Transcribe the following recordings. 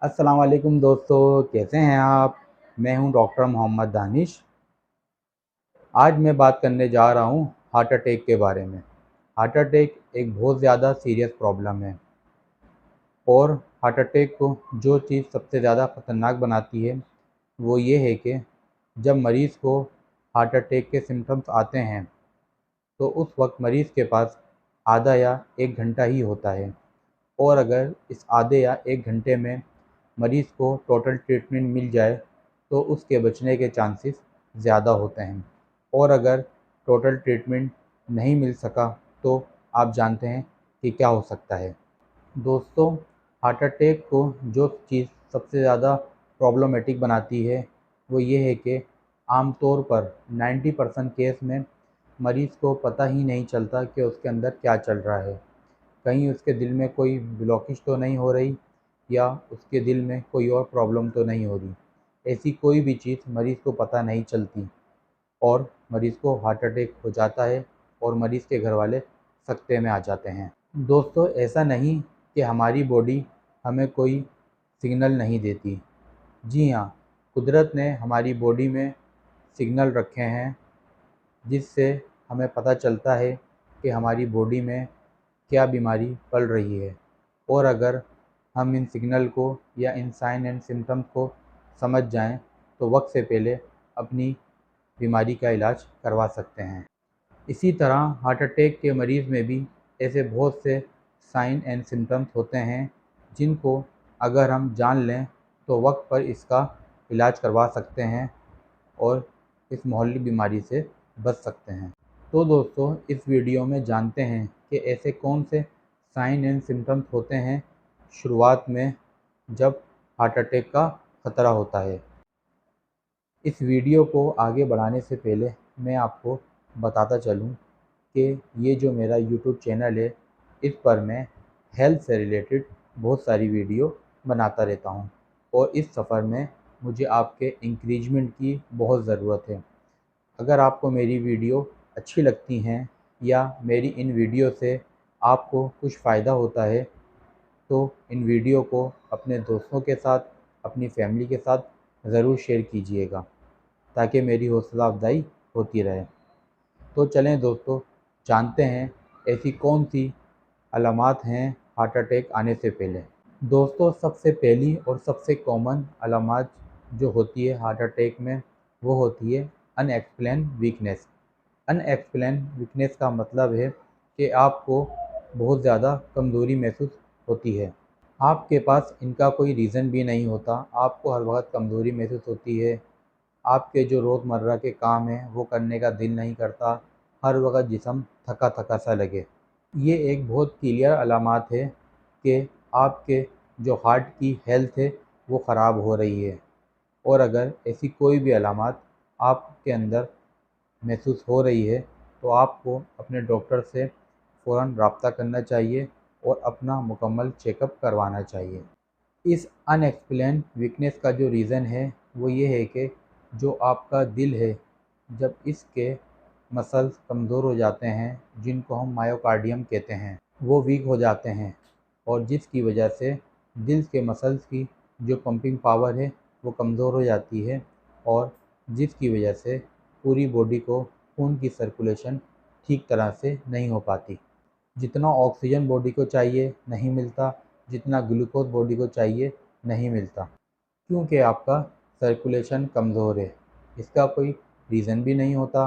अस्सलाम वालेकुम दोस्तों, कैसे हैं आप? मैं हूं डॉक्टर मोहम्मद दानिश। आज मैं बात करने जा रहा हूं हार्ट अटैक के बारे में। हार्ट अटैक एक बहुत ज़्यादा सीरियस प्रॉब्लम है और हार्ट अटैक को जो चीज़ सबसे ज़्यादा ख़तरनाक बनाती है वो ये है कि जब मरीज़ को हार्ट अटैक के सिम्पटम्स आते हैं तो उस वक्त मरीज़ के पास आधा या 1 घंटा ही होता है। और अगर इस आधे या 1 घंटे में मरीज़ को टोटल ट्रीटमेंट मिल जाए तो उसके बचने के चांसेस ज़्यादा होते हैं। और अगर टोटल ट्रीटमेंट नहीं मिल सका तो आप जानते हैं कि क्या हो सकता है। दोस्तों, हार्ट अटैक को जो चीज़ सबसे ज़्यादा प्रॉब्लमेटिक बनाती है वो ये है कि आमतौर पर 90% केस में मरीज़ को पता ही नहीं चलता कि उसके अंदर क्या चल रहा है। कहीं उसके दिल में कोई ब्लॉकेज तो नहीं हो रही या उसके दिल में कोई और प्रॉब्लम तो नहीं हो रही। ऐसी कोई भी चीज़ मरीज़ को पता नहीं चलती और मरीज़ को हार्ट अटैक हो जाता है और मरीज़ के घर वाले सकते में आ जाते हैं। दोस्तों, ऐसा नहीं कि हमारी बॉडी हमें कोई सिग्नल नहीं देती। जी हाँ, कुदरत ने हमारी बॉडी में सिग्नल रखे हैं जिससे हमें पता चलता है कि हमारी बॉडी में क्या बीमारी पल रही है। और अगर हम इन सिग्नल को या इन साइन एंड सिम्टम्स को समझ जाएं तो वक्त से पहले अपनी बीमारी का इलाज करवा सकते हैं। इसी तरह हार्ट अटैक के मरीज़ में भी ऐसे बहुत से साइन एंड सिम्टम्स होते हैं जिनको अगर हम जान लें तो वक्त पर इसका इलाज करवा सकते हैं और इस मोहल्ली बीमारी से बच सकते हैं। तो दोस्तों, इस वीडियो में जानते हैं कि ऐसे कौन से साइन एंड सिम्टम्स होते हैं शुरुआत में जब हार्ट अटैक का ख़तरा होता है। इस वीडियो को आगे बढ़ाने से पहले मैं आपको बताता चलूँ कि ये जो मेरा यूट्यूब चैनल है इस पर मैं हेल्थ से रिलेटेड बहुत सारी वीडियो बनाता रहता हूँ और इस सफ़र में मुझे आपके इंकरेजमेंट की बहुत ज़रूरत है। अगर आपको मेरी वीडियो अच्छी लगती हैं या मेरी इन वीडियो से आपको कुछ फ़ायदा होता है तो इन वीडियो को अपने दोस्तों के साथ, अपनी फैमिली के साथ ज़रूर शेयर कीजिएगा ताकि मेरी हौसला अफजाई होती रहे। तो चलें दोस्तों, जानते हैं ऐसी कौन सी अलामात हैं हार्ट अटैक आने से पहले। दोस्तों, सबसे पहली और सबसे कॉमन अलामात जो होती है हार्ट अटैक में वो होती है अनएक्सप्लेन वीकनेस। अनएक्सप्लेन वीकनेस का मतलब है कि आपको बहुत ज़्यादा कमज़ोरी महसूस होती है। आपके पास इनका कोई रीज़न भी नहीं होता, आपको हर वक्त कमज़ोरी महसूस होती है। आपके जो रोज़मर्रा के काम हैं वो करने का दिल नहीं करता, हर वक्त जिस्म थका थका सा लगे। ये एक बहुत क्लियर अलामात है कि आपके जो हार्ट की हेल्थ है वो ख़राब हो रही है। और अगर ऐसी कोई भी अलामात आपके अंदर महसूस हो रही है तो आपको अपने डॉक्टर से फ़ौरन रब्ता करना चाहिए और अपना मुकम्मल चेकअप करवाना चाहिए। इस अनएक्सप्लेन वीकनेस का जो रीज़न है वो ये है कि जो आपका दिल है, जब इसके मसल्स कमज़ोर हो जाते हैं जिनको हम मायोकार्डियम कहते हैं, वो वीक हो जाते हैं और जिसकी वजह से दिल के मसल्स की जो पंपिंग पावर है वो कमज़ोर हो जाती है और जिसकी वजह से पूरी बॉडी को खून की सर्कुलेशन ठीक तरह से नहीं हो पाती। जितना ऑक्सीजन बॉडी को चाहिए नहीं मिलता, जितना ग्लूकोज बॉडी को चाहिए नहीं मिलता, क्योंकि आपका सर्कुलेशन कमज़ोर है। इसका कोई रीज़न भी नहीं होता।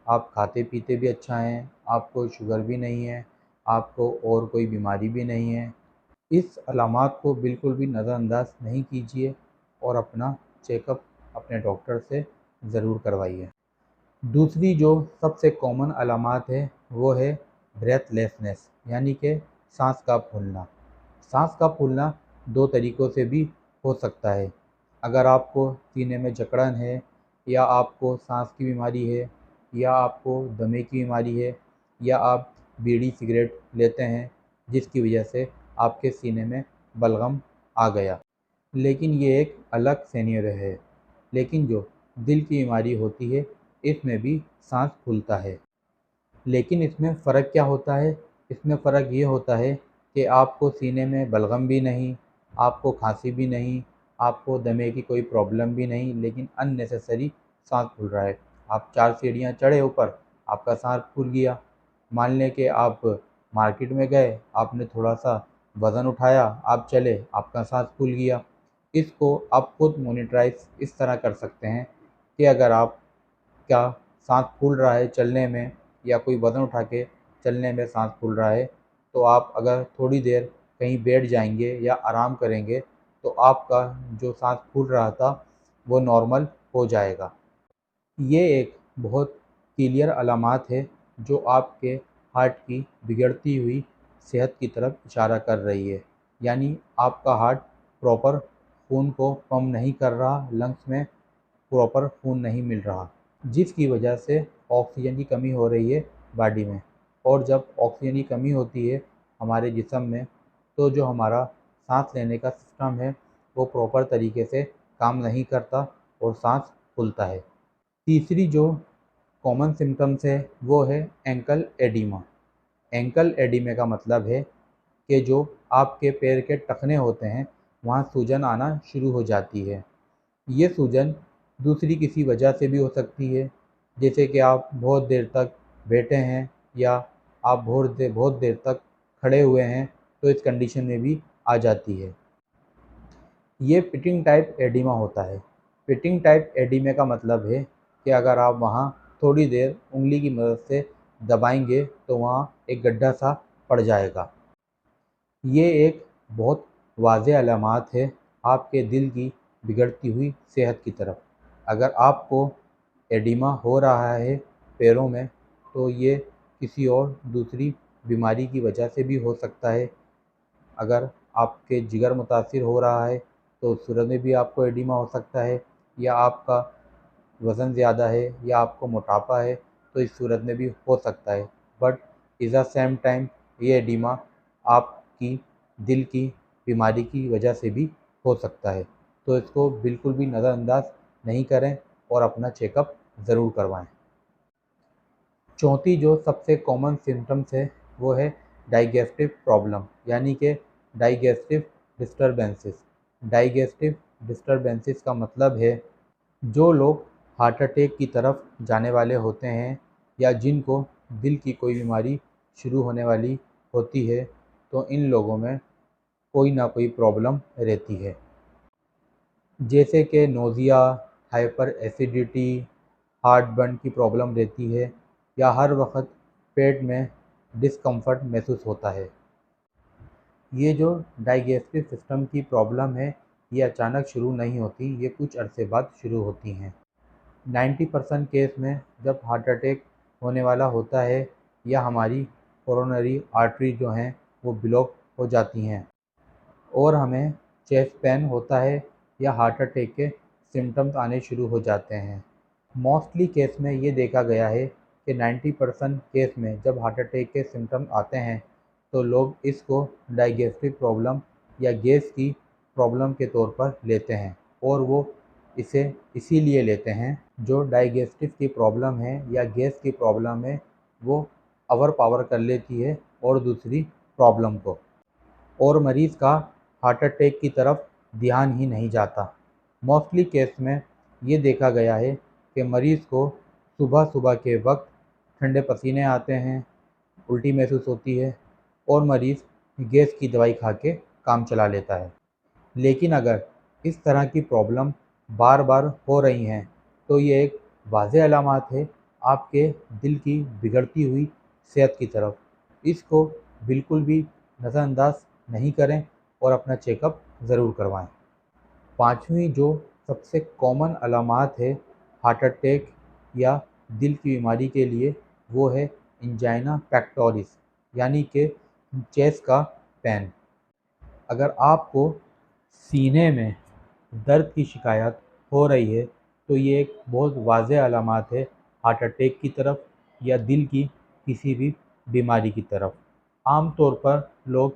आप खाते पीते भी अच्छा हैं, आपको शुगर भी नहीं है, आपको और कोई बीमारी भी नहीं है। इस अलामात को बिल्कुल भी नज़रअंदाज नहीं कीजिए और अपना चेकअप अपने डॉक्टर से ज़रूर करवाइए। दूसरी जो सबसे कॉमन अलामात है वो है ब्रेथलेसनेस, यानी कि सांस का फूलना। सांस का फूलना दो तरीक़ों से भी हो सकता है। अगर आपको सीने में जकड़न है या आपको सांस की बीमारी है या आपको दमे की बीमारी है या आप बीड़ी सिगरेट लेते हैं जिसकी वजह से आपके सीने में बलगम आ गया, लेकिन ये एक अलग सिनेरियो है। लेकिन जो दिल की बीमारी होती है इसमें भी सांस फूलता है, लेकिन इसमें फ़र्क क्या होता है? इसमें फ़र्क ये होता है कि आपको सीने में बलगम भी नहीं, आपको खांसी भी नहीं, आपको दमे की कोई प्रॉब्लम भी नहीं, लेकिन अननेसेसरी सांस फूल रहा है। आप 4 सीढ़ियाँ चढ़े ऊपर, आपका सांस फूल गया। मान लें कि आप मार्केट में गए, आपने थोड़ा-सा वज़न उठाया, आप चले, आपका सांस फूल गया। इसको आप खुद मॉनिटराइज़ इस तरह कर सकते हैं कि अगर आपका साँस फूल रहा है चलने में या कोई वज़न उठा के चलने में साँस फूल रहा है, तो आप अगर थोड़ी देर कहीं बैठ जाएँगे या आराम करेंगे, तो आपका जो साँस फूल रहा था, वो नॉर्मल हो जाएगा। ये एक बहुत क्लियर अलामत है जो आपके हार्ट की बिगड़ती हुई सेहत की तरफ इशारा कर रही है। यानी आपका हार्ट प्रॉपर खून को पंप नहीं कर रहा, लंग्स में प्रॉपर खून नहीं मिल रहा, जिसकी वजह से ऑक्सीजन की कमी हो रही है बॉडी में। और जब ऑक्सीजन की कमी होती है हमारे जिस्म में, तो जो हमारा सांस लेने का सिस्टम है वो प्रॉपर तरीके से काम नहीं करता और सांस फूलता है। तीसरी जो कॉमन सिम्टम्स है वो है एंकल एडिमा। एंकल एडिमा का मतलब है कि जो आपके पैर के टखने होते हैं वहाँ सूजन आना शुरू हो जाती है। ये सूजन दूसरी किसी वजह से भी हो सकती है, जैसे कि आप बहुत देर तक बैठे हैं या आप बहुत देर तक खड़े हुए हैं, तो इस कंडीशन में भी आ जाती है। ये पिटिंग टाइप एडिमा होता है। पिटिंग टाइप एडिमा का मतलब है कि अगर आप वहाँ थोड़ी देर उंगली की मदद से दबाएंगे तो वहाँ एक गड्ढा सा पड़ जाएगा। ये एक बहुत वाज़ेह अलामत है आपके दिल की बिगड़ती हुई सेहत की तरफ। अगर आपको एडिमा हो रहा है पैरों में, तो ये किसी और दूसरी बीमारी की वजह से भी हो सकता है। अगर आपके जिगर मुतासिर हो रहा है तो उस सूरत में भी आपको एडिमा हो सकता है, या आपका वज़न ज़्यादा है या आपको मोटापा है तो इस सूरत में भी हो सकता है। But is the same time ये एडिमा आपकी दिल की बीमारी की वजह से भी हो सकता है, तो इसको बिल्कुल भी नज़रअंदाज नहीं करें और अपना चेकअप ज़रूर करवाएं। चौथी जो सबसे कॉमन सिम्टम्स है वो है डाइजेस्टिव प्रॉब्लम, यानी कि डाइजेस्टिव डिस्टर्बेंसेस। डाइजेस्टिव डिस्टर्बेंसेस का मतलब है जो लोग हार्ट अटैक की तरफ जाने वाले होते हैं या जिनको दिल की कोई बीमारी शुरू होने वाली होती है, तो इन लोगों में कोई ना कोई प्रॉब्लम रहती है, जैसे कि nausea, hyper acidity, heart burn की प्रॉब्लम रहती है, या हर वक्त पेट में डिस्कम्फर्ट महसूस होता है। ये जो डाइजेस्टिव सिस्टम की प्रॉब्लम है, ये अचानक शुरू नहीं होती, ये कुछ अरसे बाद शुरू होती हैं। 90% केस में जब हार्ट अटैक होने वाला होता है या हमारी कोरोनरी आर्टरी जो हैं वो ब्लॉक हो जाती हैं और हमें चेस्ट पेन होता है या हार्ट अटैक के सिम्टम्स आने शुरू हो जाते हैं। मोस्टली केस में ये देखा गया है कि 90% केस में जब हार्ट अटैक के सिम्टम्स आते हैं तो लोग इसको डाइजेस्टिव प्रॉब्लम या गैस की प्रॉब्लम के तौर पर लेते हैं, और वो इसे इसीलिए लेते हैं जो डाइजेस्टिव की प्रॉब्लम है या गैस की प्रॉब्लम है वो ओवर पावर कर लेती है और दूसरी प्रॉब्लम को, और मरीज़ का हार्ट अटैक की तरफ ध्यान ही नहीं जाता। मोस्टली केस में ये देखा गया है कि मरीज़ को सुबह-सुबह के वक्त ठंडे पसीने आते हैं, उल्टी महसूस होती है और मरीज़ गैस की दवाई खा के काम चला लेता है। लेकिन अगर इस तरह की प्रॉब्लम बार-बार हो रही हैं, तो ये एक वाज़ेह अलामत है आपके दिल की बिगड़ती हुई सेहत की तरफ। इसको बिल्कुल भी नज़रअंदाज नहीं करें और अपना चेकअप ज़रूर करवाएं। पाँचवीं जो सबसे कॉमन अलामत है हार्ट अटैक या दिल की बीमारी के लिए, वो है एंजाइना पेक्टोरिस, यानी कि चेस्ट का पेन। अगर आपको सीने में दर्द की शिकायत हो रही है तो ये एक बहुत वाज़ेह अलामत है हार्ट अटैक की तरफ या दिल की किसी भी बीमारी की तरफ। आम तौर पर लोग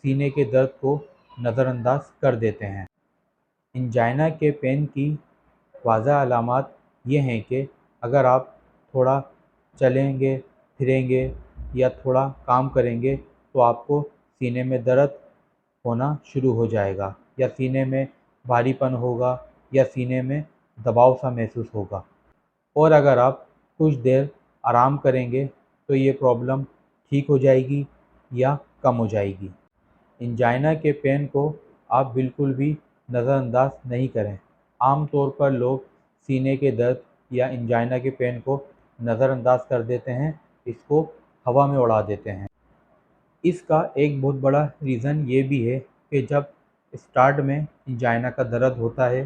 सीने के दर्द को नज़रअंदाज कर देते हैं। एंजाइना के पेन की वाज़ेह अलामत ये हैं कि अगर आप थोड़ा चलेंगे, फिरेंगे या थोड़ा काम करेंगे तो आपको सीने में दर्द होना शुरू हो जाएगा, या सीने में भारीपन होगा, या सीने में दबाव सा महसूस होगा। और अगर आप कुछ देर आराम करेंगे तो ये प्रॉब्लम ठीक हो जाएगी या कम हो जाएगी। एंजाइना के पेन को आप बिल्कुल भी नज़रअंदाज नहीं करें। आमतौर पर लोग सीने के दर्द या एंजाइना के पेन को नज़रअंदाज कर देते हैं, इसको हवा में उड़ा देते हैं। इसका एक बहुत बड़ा रीज़न ये भी है कि जब स्टार्ट में एंजाइना का दर्द होता है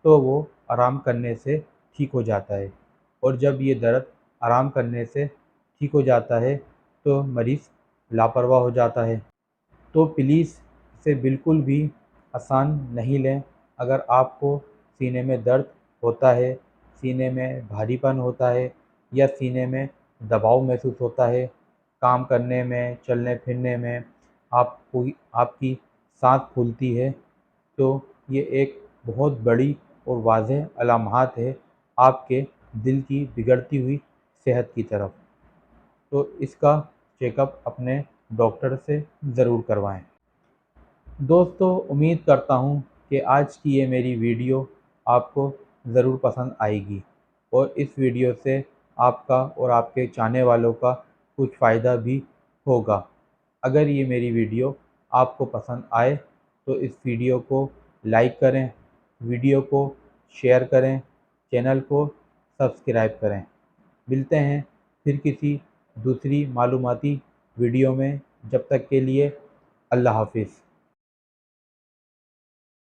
तो वो आराम करने से ठीक हो जाता है, और जब ये दर्द आराम करने से ठीक हो जाता है तो मरीज़ लापरवाह हो जाता है। तो प्लीज़ इसे बिल्कुल भी आसान नहीं लें। अगर आपको सीने में दर्द होता है, सीने में भारीपन होता है, या सीने में दबाव महसूस होता है, काम करने में, चलने फिरने में आपको आपकी सांस फूलती है, तो ये एक बहुत बड़ी और वाज़ेह अलामत है आपके दिल की बिगड़ती हुई सेहत की तरफ। तो इसका चेकअप अपने डॉक्टर से ज़रूर करवाएं। दोस्तों, उम्मीद करता हूँ कि आज की ये मेरी वीडियो आपको ज़रूर पसंद आएगी, और इस वीडियो से आपका और आपके चाहने वालों का कुछ फ़ायदा भी होगा। अगर ये मेरी वीडियो आपको पसंद आए तो इस वीडियो को लाइक करें, वीडियो को शेयर करें, चैनल को सब्सक्राइब करें। मिलते हैं फिर किसी दूसरी मालूमाती वीडियो में। जब तक के लिए अल्लाह हाफ़िज़।